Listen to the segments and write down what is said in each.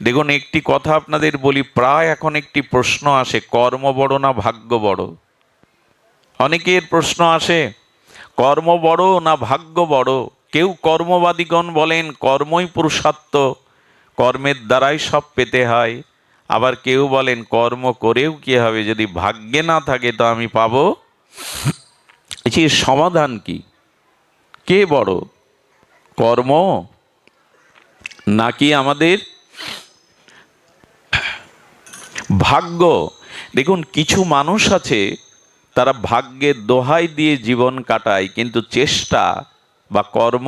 দেখুন, একটি কথা আপনাদের বলি, প্রায় এখন একটি প্রশ্ন আসে, কর্ম বড় না ভাগ্য বড়? অনেকের প্রশ্ন আসে, কর্ম বড় না ভাগ্য বড়? কেউ কর্মবাদীগণ বলেন কর্মই পুরুষার্থ, কর্মের দ্বারাই সব পেতে হয়। আবার কেউ বলেন কর্ম করেও কি হবে, যদি ভাগ্যে না থাকে তো আমি পাবো। এর সমাধান কি? কে বড়, কর্ম নাকি আমাদের ভাগ্য? দেখুন, কিছু মানুষ আছে তারা ভাগ্যের দোহাই দিয়ে জীবন কাটায়, কিন্তু চেষ্টা বা কর্ম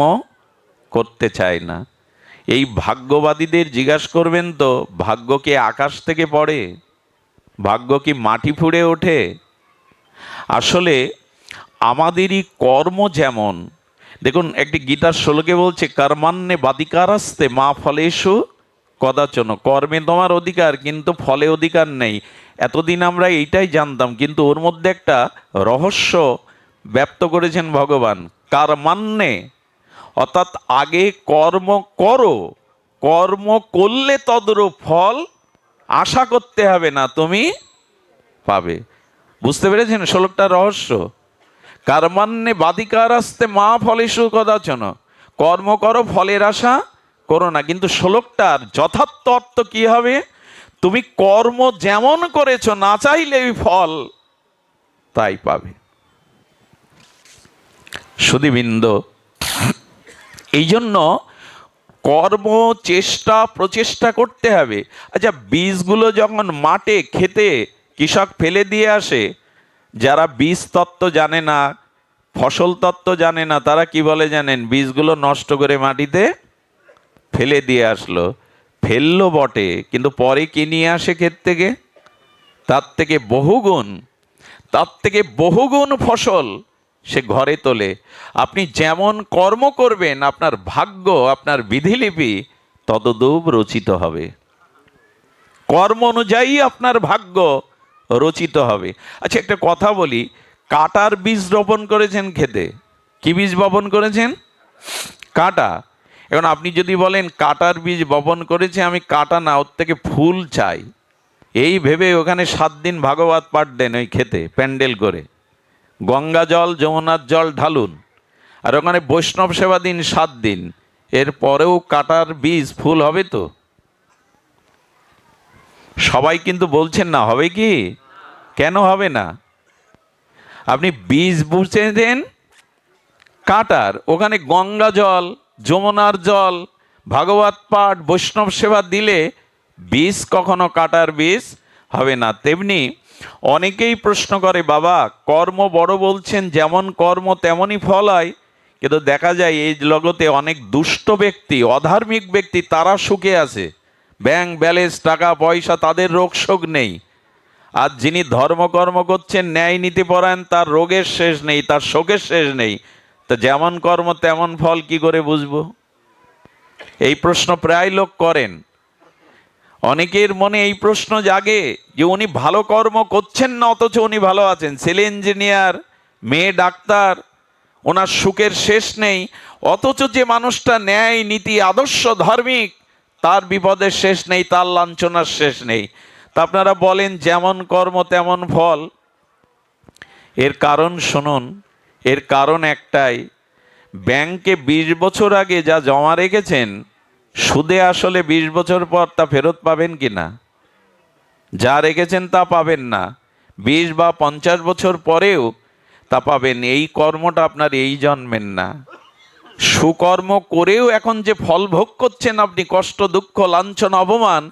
করতে চায় না। এই ভাগ্যবাদীদের জিজ্ঞাসা করবেন তো, ভাগ্য কি আকাশ থেকে পড়ে? ভাগ্য কি মাটি ফুঁড়ে ওঠে? আসলে আমাদেরই কর্ম যেমন, দেখুন একটি গীতার শ্লোকে বলছে, কর্মান্নে বাদিকারাস্তে মা ফলেষু কদাচন। কর্মে তোমার অধিকার, কিন্তু ফলে অধিকার নেই। এতদিন আমরা এইটাই জানতাম, কিন্তু ওর মধ্যে একটা রহস্য ব্যক্ত করেছেন ভগবান। কর্মান্নে অর্থাৎ আগে কর্ম করো, কর্ম করলে তদরূপ ফল আশা করতে হবে না, তুমি পাবে। বুঝতে পেরেছেন শ্লোকটার রহস্য? কর্মান্নে বাদিকারাস্তে মা ফলেষু কদাচন। কর্ম করো, ফলের আশা করো না। কিন্তু শ্লোকটার যথার্থ অর্থ কি হবে? তুমি কর্ম যেমন করেছো, না চাইলেই ফল তাই পাবে। সুধীবৃন্দ, এই জন্য কর্ম, চেষ্টা, প্রচেষ্টা করতে হবে। আচ্ছা, বীজগুলো যখন মাঠে খেতে কৃষক ফেলে দিয়ে আসে, যারা বীজ তত্ত্ব জানে না, ফসল তত্ত্ব জানে না, তারা কি বলে জানেন? বীজগুলো নষ্ট করে মাটিতে ফেলে দিয়ে আসলো। ফেললো বটে, কিন্তু পরে কি নিয়ে আসে ক্ষেত থেকে? তার থেকে বহুগুণ, তার থেকে বহুগুণ ফসল সে ঘরে তোলে। আপনি যেমন কর্ম করবেন, আপনার ভাগ্য, আপনার বিধিলিপি ততদূপ রচিত হবে। কর্ম অনুযায়ী আপনার ভাগ্য রচিত হবে। আচ্ছা, একটা কথা বলি, কাঁটার বীজ রোপণ করেছেন খেতে, কি বীজ বপন করেছেন? কাঁটা। এখন আপনি যদি বলেন কাঁটার বীজ বপন করেছে, আমি কাঁটা না, ওর থেকে ফুল চাই, এই ভেবে ওখানে 7 দিন ভাগবত পাঠ দেন ওই খেতে, প্যান্ডেল করে গঙ্গা জল যমুনার জল ঢালুন, আর ওখানে বৈষ্ণব সেবা দিন 7 দিন, এর পরেও কাঁটার বীজ ফুল হবে তো? সবাই কিন্তু বলছেন না, হবে কি? কেন হবে না? আপনি বীজ বুঝে দেন কাঁটার, ওখানে গঙ্গা জল যমুনার জল ভাগবত পাঠ বৈষ্ণব সেবা দিলে বীজ কখনো কাঁটার বীজ হবে না। তেমনি অনেকেই প্রশ্ন করে, বাবা কর্ম বড় বলছেন, যেমন কর্ম তেমনই ফল হয়, কিন্তু দেখা যায় এই জগতে অনেক দুষ্ট ব্যক্তি, অধার্মিক ব্যক্তি, তারা সুখে আছে, ব্যাংক ব্যালেন্স, টাকা পয়সা, তাদের রোগ শোক নেই। আর যিনি ধর্মকর্ম করছেন, ন্যায় নীতি পরায়ণ, তার রোগের শেষ নেই, তার শোকের শেষ নেই। তো যেমন কর্ম তেমন ফল কি করে বুঝবো? এই প্রশ্ন প্রায় লোক করেন। অনেকের মনে এই প্রশ্ন জাগে যে উনি ভালো কর্ম করছেন না, অথচ উনি ভালো আছেন, ছেলে ইঞ্জিনিয়ার, মেয়ে ডাক্তার, ওনার সুখের শেষ নেই। অথচ যে মানুষটা ন্যায় নীতি আদর্শ ধার্মিক, তার বিপদের শেষ নেই, তার লাঞ্ছনার শেষ নেই। তা আপনারা বলেন যেমন কর্ম তেমন ফল। এর কারণ শুনুন, এর কারণ একটাই, ব্যাংকে 20 বছর আগে যা জমা রেখেছেন, সুদে আসলে 20 বছর পর তা ফেরত পাবেন কি না? যা রেখেছেন তা পাবেন না, 20 বা 50 বছর পরেও তা পাবেন। এই কর্মটা আপনার এই জন্মের না। সুকর্ম করেও এখন যে ফল ভোগ করছেন আপনি, কষ্ট, দুঃখ, লাঞ্ছনা, অপমান,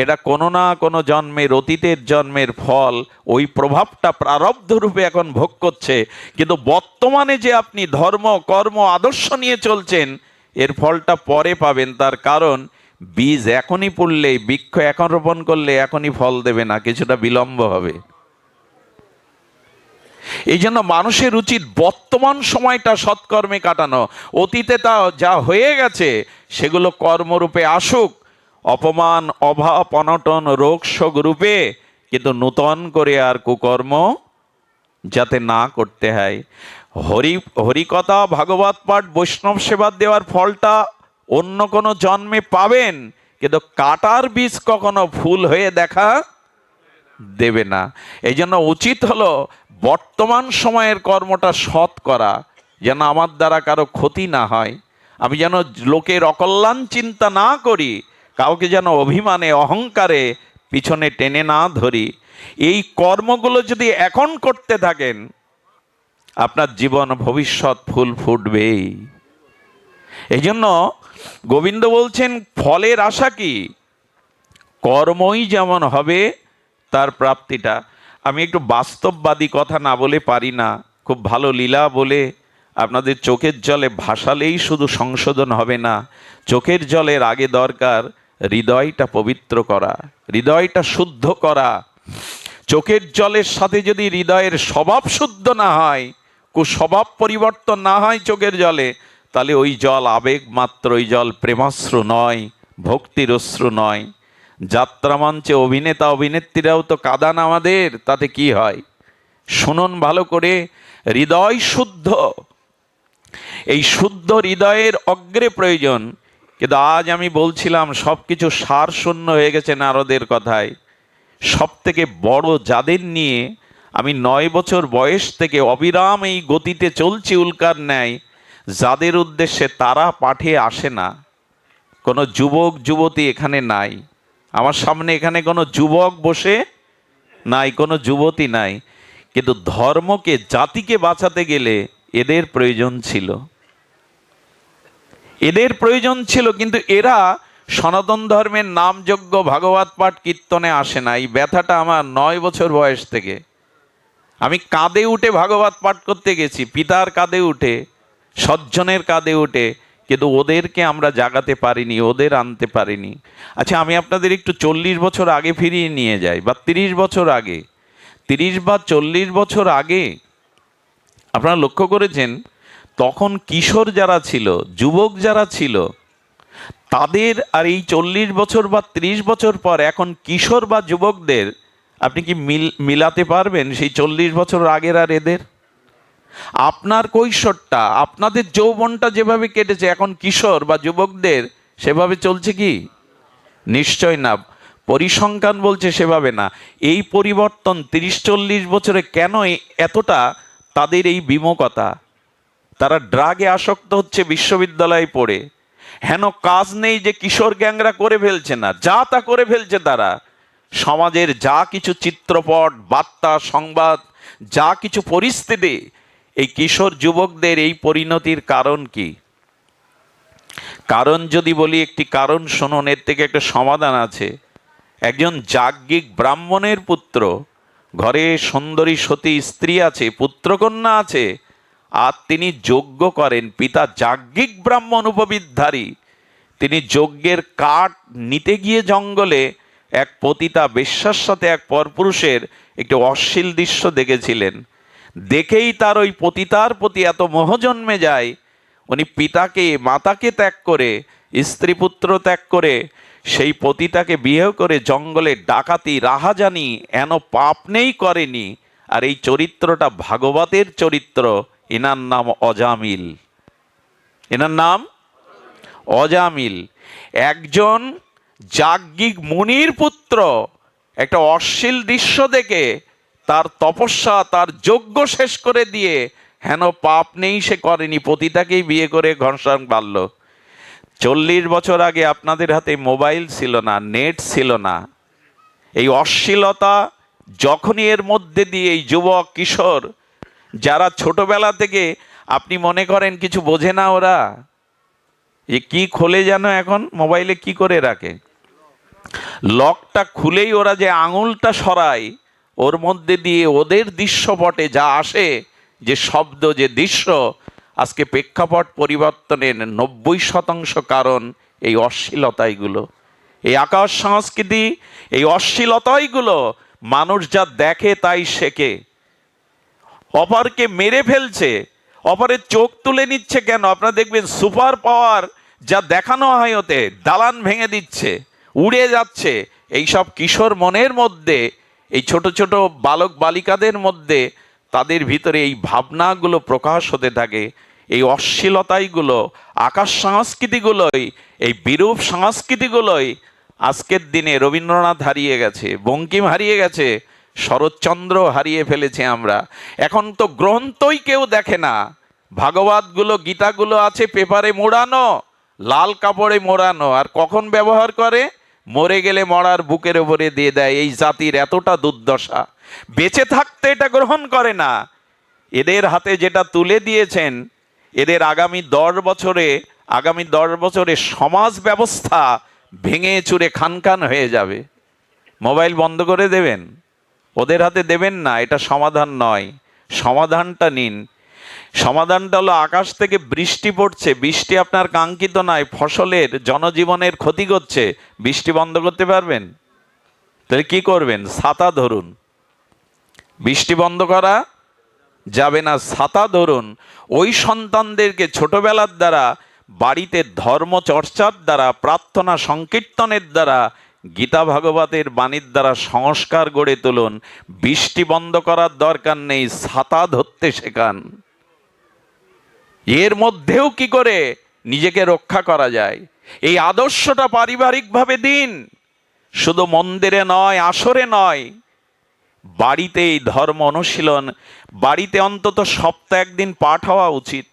এটা কোনো না কোনো জন্মের, অতীতের জন্মের ফল। ওই প্রভাবটা প্রারব্ধ রূপে এখন ভোগ করছে। কিন্তু বর্তমানে যে আপনি ধর্ম, কর্ম, আদর্শ নিয়ে চলছেন, এর ফলটা পরে পাবেন। তার কারণ বীজ এখনই পড়লে, বৃক্ষ এখন রোপণ করলে এখনই ফল দেবে না, কিছুটা বিলম্ব হবে। এই জন্য মানুষের উচিত বর্তমান সময়টা সৎকর্মে কাটানো। অতীতে তা যা হয়ে গেছে সেগুলো কর্মরূপে আসুক, অপমান, অভাব, অনটন, রোগ শোক রূপে, কিন্তু নূতন করে আর কুকর্ম যাতে না করতে হয়। হরিকথা, ভাগবত পাঠ, বৈষ্ণব সেবা দেওয়ার ফলটা অন্য কোনো জন্মে পাবেন, কিন্তু কাটার বীজ কখনো ফুল হয়ে দেখা দেবে না। এই জন্য উচিত হলো বর্তমান সময়ের কর্মটা সৎ করা, যেন আমার দ্বারা কারো ক্ষতি না হয়, আমি যেন লোকের অকল্যাণ চিন্তা না করি, কাউকে যেন অভিমানে অহংকারে পিছনে টেনে না ধরি। এই কর্মগুলো যদি এখন করতে থাকেন, আপনার জীবন ভবিষ্যৎ ফুল ফুটবেই। এই জন্য গোবিন্দ বলছেন ফলের আশা কি, কর্মই যেমন হবে তার প্রাপ্তিটা। আমি একটু বাস্তববাদী কথা না বলে পারি না, খুব ভালো লীলা বলে আপনাদের চোখের জলে ভাসালেই শুধু সংশোধন হবে না, চোখের জলের আগে দরকার হৃদয়টা পবিত্র করা, হৃদয়টা শুদ্ধ করা। চোখের জলের সাথে যদি হৃদয়ের স্বভাব শুদ্ধ না হয়, কুস্বভাব পরিবর্তন না হয় চোখের জলে, তাহলে ওই জল আবেগ মাত্র, ওই জল প্রেমাশ্রু নয়, ভক্তির অশ্রু নয়। যাত্রা মঞ্চে অভিনেতা অভিনেত্রীরাও তো কাঁদান আমাদের, তাতে কি হয়? শুনুন ভালো করে, হৃদয় শুদ্ধ, এই শুদ্ধ হৃদয়ের অগ্রে প্রয়োজন। কিন্তু আজ আমি বলছিলাম সব কিছু সার শূন্য হয়ে গেছে নারদের কথায়। সব থেকে বড় যাদের নিয়ে আমি 9 বছর বয়স থেকে অবিরাম এই গতিতে চলছি উল্কার ন্যায়, যাদের উদ্দেশ্যে তারা পাঠে আসে না। কোনো যুবক যুবতী এখানে নাই, আমার সামনে এখানে কোনো যুবক বসে নাই, কোনো যুবতী নাই, কিন্তু ধর্মকে জাতিকে বাঁচাতে গেলে এদের প্রয়োজন ছিল, এদের প্রয়োজন ছিল। কিন্তু এরা সনাতন ধর্মের নামযজ্ঞ ভাগবত পাঠ কীর্তনে আসে না। এই ব্যথাটা আমার 9 বছর বয়স থেকে। আমি কাঁধে উঠে ভাগবত পাঠ করতে গেছি, পিতার কাঁধে উঠে, সজ্জনের কাঁধে উঠে, কিন্তু ওদেরকে আমরা জাগাতে পারিনি, ওদের আনতে পারিনি। আচ্ছা, আমি আপনাদের একটু 40 বছর আগে ফিরিয়ে নিয়ে যাই, বা 30 বছর আগে, 30 বা 40 বছর আগে আপনারা লক্ষ্য করেছেন তখন কিশোর যারা ছিল, যুবক যারা ছিল, তাদের আর এই 40 বছর বা 30 বছর পর এখন কিশোর বা যুবকদের আপনি কি মিলাতে পারবেন সেই 40 বছর আগের আর এদের? আপনার কৈশোরটা, আপনাদের যৌবনটা যেভাবে কেটেছে, এখন কিশোর বা যুবকদের সেভাবে চলছে কি? নিশ্চয় না। পরিসংখ্যান বলছে সেভাবে না। এই পরিবর্তন 30-40 বছরে কেন এতটা তাদের এই বিমুখতা? তারা ড্রাগে আসক্ত হচ্ছে বিশ্ববিদ্যালয়ে পড়ে। হেন কাজ নেই যে কিশোর গ্যাংরা করে ফেলছে না, যা তা করে ফেলছে তারা। সমাজের যা কিছু চিত্রপট, বার্তা, সংবাদ, যা কিছু পরিস্থিতি, এই কিশোর যুবকদের এই পরিণতির কারণ কি? কারণ যদি বলি, একটি কারণ শুনুন, এর থেকে একটা সমাধান আছে। একজন যাজ্ঞিক ব্রাহ্মণের পুত্র, ঘরে সুন্দরী সতী স্ত্রী আছে, পুত্রকন্যা আছে, আর তিনি যজ্ঞ করেন। পিতা যাজ্ঞিক ব্রাহ্মণ উপবিদধারী, তিনি যজ্ঞের কাঠ নিতে গিয়ে জঙ্গলে এক পতিতা বেশ্যার সাথে এক পরপুরুষের একটি অশ্লীল দৃশ্য দেখেছিলেন। দেখেই তার ওই পতিতার প্রতি এত মোহ জন্মে যায়, উনি পিতাকে মাতাকে ত্যাগ করে, স্ত্রী পুত্র ত্যাগ করে সেই পতিতাকে বিয়ে করে জঙ্গলে ডাকাতি রাহাজানি এন পাপ নেই করেনি। আর এই চরিত্রটা ভাগবতের চরিত্র। এনার নাম অজামিল, এনার নাম অজামিল। একজন যাজ্ঞিক মুনির পুত্র একটা অশ্লীল দৃশ্য দেখে তার তপস্যা, তার যজ্ঞ শেষ করে দিয়ে, হেন পাপ নেই সে করেনি, পতিতাকেই বিয়ে করে ঘনশ্যাম বাড়ল। 40 বছর আগে আপনাদের হাতে মোবাইল ছিল না, নেট ছিল না। এই অশ্লীলতা যখনই এর মধ্যে দিয়ে এই যুবক কিশোর যারা ছোটবেলা থেকে আপনি মনে করেন কিছু বোঝে না, ওরা যে কি খোলে যেন এখন মোবাইলে কি করে রাখে, লকটা খুলেই ওরা যে আঙুলটা সরায়, ওর মধ্যে দিয়ে ওদের দৃশ্যপটে যা আসে, যে শব্দ, যে দৃশ্য, আজকে প্রেক্ষাপট পরিবর্তনের 90% কারণ এই অশ্লীলতাইগুলো, এই আকাশ সংস্কৃতি, এই অশ্লীলতাইগুলো। মানুষ যা দেখে তাই শেখে। অপরকে মেরে ফেলছে, অপরের চোখ তুলে নিচ্ছে কেন? আপনারা দেখবেন সুপার পাওয়ার যা দেখানো হয়, ওতে দালান ভেঙে দিচ্ছে, উড়ে যাচ্ছে। এইসব কিশোর মনের মধ্যে, এই ছোট ছোট বালক বালিকাদের মধ্যে, তাদের ভিতরে এই ভাবনাগুলো প্রকাশ হতে থাকে। এই অশ্লীলতাইগুলো, আকাশ সংস্কৃতিগুলোই, এই বিরূপ সংস্কৃতিগুলোই আজকের দিনে রবীন্দ্রনাথ হারিয়ে গেছে, বঙ্কিম হারিয়ে গেছে, শরৎচন্দ্র হারিয়ে ফেলেছে আমরা। এখন তো গ্রন্থই কেউ দেখে না। ভাগবতগুলো, গীতাগুলো আছে পেপারে মোড়ানো, লাল কাপড়ে মোড়ানো, আর কখন ব্যবহার করে? মরে গেলে মরার বুকের ওপরে দিয়ে দেয়। এই জাতির এতটা দুর্দশা, বেঁচে থাকতে এটা গ্রহণ করে না। এদের হাতে যেটা তুলে দিয়েছেন, এদের আগামী 10 বছরে সমাজ ব্যবস্থা ভেঙে চুরে খানখান হয়ে যাবে। মোবাইল বন্ধ করে দেবেন, ওদের হাতে দেবেন না, এটা সমাধান নয়। সমাধানটা নিন। সমাধানটা হলো আকাশ থেকে বৃষ্টি পড়ছে, বৃষ্টি আপনার কাঙ্ক্ষিত নয়, ফসলের, জনজীবনের ক্ষতি করছে, বৃষ্টি বন্ধ করতে পারবেন? তাহলে কি করবেন? ছাতা ধরুন। বৃষ্টি বন্ধ করা যাবে না, ছাতা ধরুন। ওই সন্তানদেরকে ছোটবেলার দ্বারা, বাড়িতে ধর্ম চর্চার দ্বারা, প্রার্থনা সংকীর্তনের দ্বারা, গীতা ভাগবতের বাণীর দ্বারা সংস্কার গড়ে তুলুন। বৃষ্টি বন্ধ করার দরকার নেই, ছাতা ধরতে শেখান। এর মধ্যেও কি করে নিজেকে রক্ষা করা যায়, এই আদর্শটা পারিবারিকভাবে দিন। শুধু মন্দিরে নয়, আসরে নয়, বাড়িতে এই ধর্ম অনুশীলন, বাড়িতে অন্তত সপ্তাহে একদিন পাঠ হওয়া উচিত।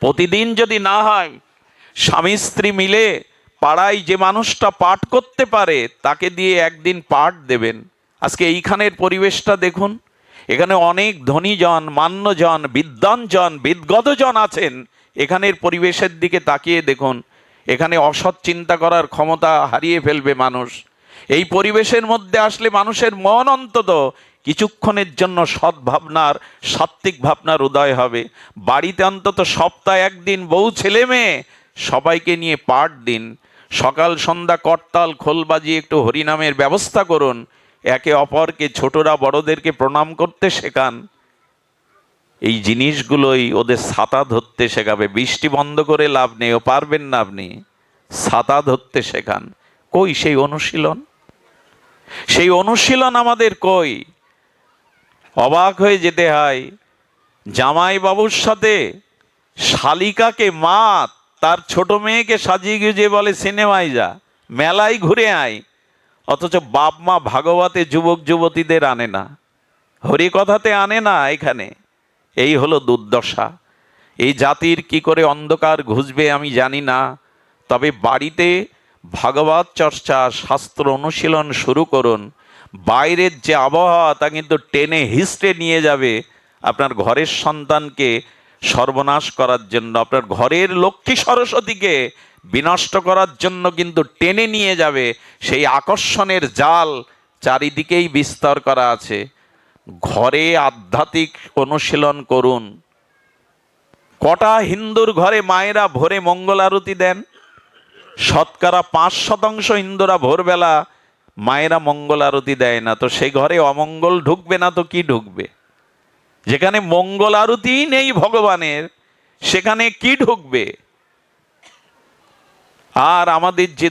প্রতিদিন যদি না হয়, স্বামী স্ত্রী মিলে পাড়ায় যে মানুষটা পাঠ করতে পারে তাকে দিয়ে একদিন পাঠ দেবেন। আজকে এইখানের পরিবেশটা দেখুন, এখানে অনেক ধনীজন, মান্যজন, বিদ্বানজন, বিদগতজন আছেন। এখানের পরিবেশের দিকে তাকিয়ে দেখুন, এখানে অসৎ চিন্তা করার ক্ষমতা হারিয়ে ফেলবে মানুষ। এই পরিবেশের মধ্যে আসলে মানুষের মন অন্তত কিছুক্ষণের জন্য সৎ ভাবনার, সাত্ত্বিক ভাবনার উদয় হবে। বাড়িতে অন্তত সপ্তাহে একদিন বউ ছেলে মেয়ে সবাইকে নিয়ে পাঠ দিন। সকাল সন্ধ্যা করতাল খোল বাজিয়ে একটু হরিনামের ব্যবস্থা করুন। একে অপরকে, ছোটরা বড়দেরকে প্রণাম করতে শেখান। এই জিনিসগুলোই ওদের ছাতা ধরতে শেখাবে। বৃষ্টি বন্ধ করে লাভ নেই, ও পারবেন না আপনি। ছাতা ধরতে শেখান। কই সেই অনুশীলন? সেই অনুশীলন আমাদের কই? অবাক হয়ে যেতে হয়, জামাই বাবুর সাথে শালিকাকে মা তার ছোট মেয়েকে সাজিয়ে গুজিয়ে বলে সিনেমায় যা, মেলায় ঘুরে আয়, অথচ বাপ মা ভাগবতে যুবক যুবতীদের আনে না, হরিকথাতে আনে না। এখানে এই হলো দুর্দশা। এই জাতির কি করে অন্ধকার ঘুচবে আমি জানি না, তবে বাড়িতে ভাগবত চর্চা, শাস্ত্র অনুশীলন শুরু করুন। বাইরের যে আবহাওয়া তা কিন্তু টেনে হিস্ট্রে নিয়ে যাবে আপনার ঘরের সন্তানকে সর্বনাশ করার জন্য, আপনার ঘরের লক্ষ্মী সরস্বতীকে বিনষ্ট করার জন্য কিন্তু টেনে নিয়ে যাবে। সেই আকর্ষণের জাল চারিদিকেই বিস্তার করা আছে। ঘরে আধ্যাত্মিক অনুশীলন করুন। কটা হিন্দুর ঘরে মায়েরা ভোরে মঙ্গল আরতি দেন? ৫% হিন্দুরা ভোরবেলা মায়েরা মঙ্গল আরতি দেয় না। তো সেই ঘরে অমঙ্গল ঢুকবে না তো কি ঢুকবে? যেখানে মঙ্গল আরতি নেই ভগবানের, সেখানে কি ঢুকবে? আর আমাদের যে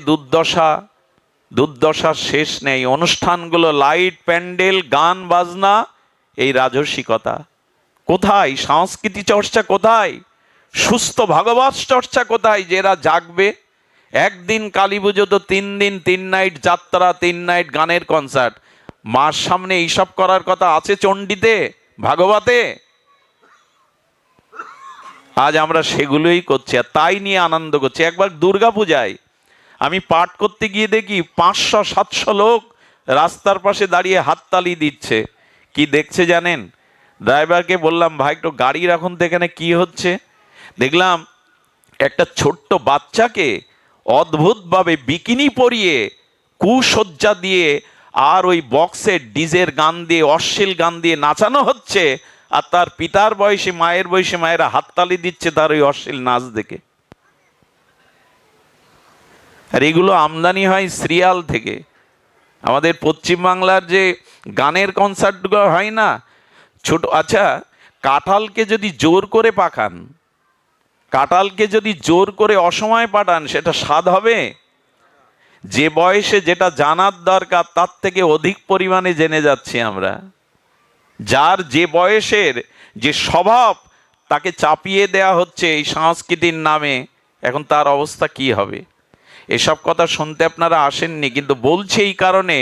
দুর্দশার শেষ নেই। অনুষ্ঠানগুলো লাইট, প্যান্ডেল, গান বাজনা, এই রাজসিকতা কোথায়? সংস্কৃতি চর্চা কোথায়? সুস্থ ভাগবত চর্চা কোথায়? যেরা জাগবে। একদিন কালী পুজো তো 3 দিন 3 নাইট যাত্রা, 3 নাইট গানের কনসার্ট। মার সামনে এইসব করার কথা আছে চণ্ডীতে, ভাগবতে? আজ আমরা সেগুলোই করছি, আর তাই নিয়ে আনন্দ করছি। একবার দুর্গা পূজায় আমি পাঠ করতে গিয়ে দেখি 500-700 লোক রাস্তার পাশে দাঁড়িয়ে হাততালি দিচ্ছে। কি দেখছে জানেন? ড্রাইভারকে বললাম, ভাই একটু গাড়ি রাখুন তো, এখানে কি হচ্ছে? দেখলাম একটা ছোট্ট বাচ্চাকে অদ্ভুতভাবে বিকিনি পরিয়ে, কুসজ্জা দিয়ে, আর ওই বক্সের ডিজের গান দিয়ে, অশ্লীল গান দিয়ে নাচানো হচ্ছে, আর তার পিতার বয়সী, মায়ের বয়সী মায়েরা হাততালি দিচ্ছে তার ওই অশ্লীল নাচ দেখে। আর এগুলো আমদানি হয় সিরিয়াল থেকে। আমাদের পশ্চিমবাংলার যে গানের কনসার্টগুলো হয় না, ছোট, আচ্ছা কাঁঠালকে যদি জোর করে পাকান, কাঁঠালকে যদি জোর করে অসময়ে পাঠান, সেটা স্বাদ হবে? যে বয়সে যেটা জানার দরকার তার থেকে অধিক পরিমাণে জেনে যাচ্ছি আমরা। যার যে বয়সের যে স্বভাব, তাকে চাপিয়ে দেয়া হচ্ছে এই সংস্কৃতির নামে, এখন তার অবস্থা কি হবে? এসব কথা শুনতে আপনারা আসেননি, কিন্তু বলছে এই কারণে,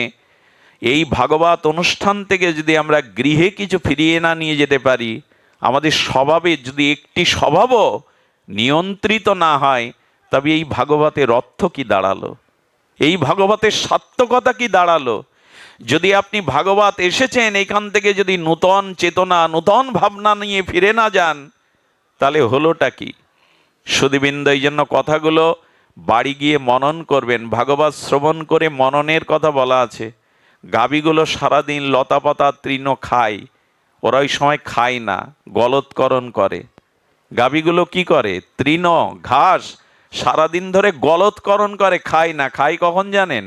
এই ভাগবত অনুষ্ঠান থেকে যদি আমরা গৃহে কিছু ফিরিয়ে না নিয়ে যেতে পারি, আমাদের স্বভাবে যদি একটি স্বভাবও নিয়ন্ত্রিত না হয়, তবে এই ভাগবতের অর্থ কি দাঁড়ালো? এই ভাগবতের সার্থকতা কি দাঁড়ালো? যদি আপনি ভাগবত এসেছেন এখান থেকে যদি নূতন চেতনা, নূতন ভাবনা নিয়ে ফিরে না যান, তাহলে হলোটা কি? সুধীবৃন্দ, এই জন্য কথাগুলো বাড়ি গিয়ে মনন করবেন। ভাগবত শ্রবণ করে মননের কথা বলা আছে। গাভীগুলো সারাদিন লতাপাতা তৃণ খায়, ওরা ওই সময় খায় না, গলৎকরণ করে। গাভীগুলো কি করে? তৃণ, ঘাস সারাদিন ধরে গলৎকরণ করে, খায় না। খায় কখন জানেন?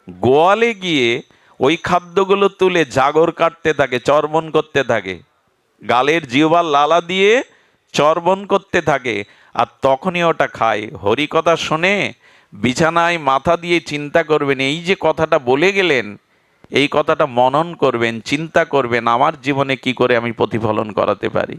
গোয়ালে গিয়ে ওই খাদ্যগুলো তুলে জাগর কাটতে থাকে, চর্বণ করতে থাকে, গালের জিহ্বার লালা দিয়ে চর্বণ করতে থাকে, আর তখনই ওটা খায়। হরিকথা শুনে বিছানায় মাথা দিয়ে চিন্তা করবেন, এই যে কথাটা বলে গেলেন, এই কথাটা মনন করবেন, চিন্তা করবেন, আমার জীবনে কি করে আমি প্রতিফলন করাতে পারি।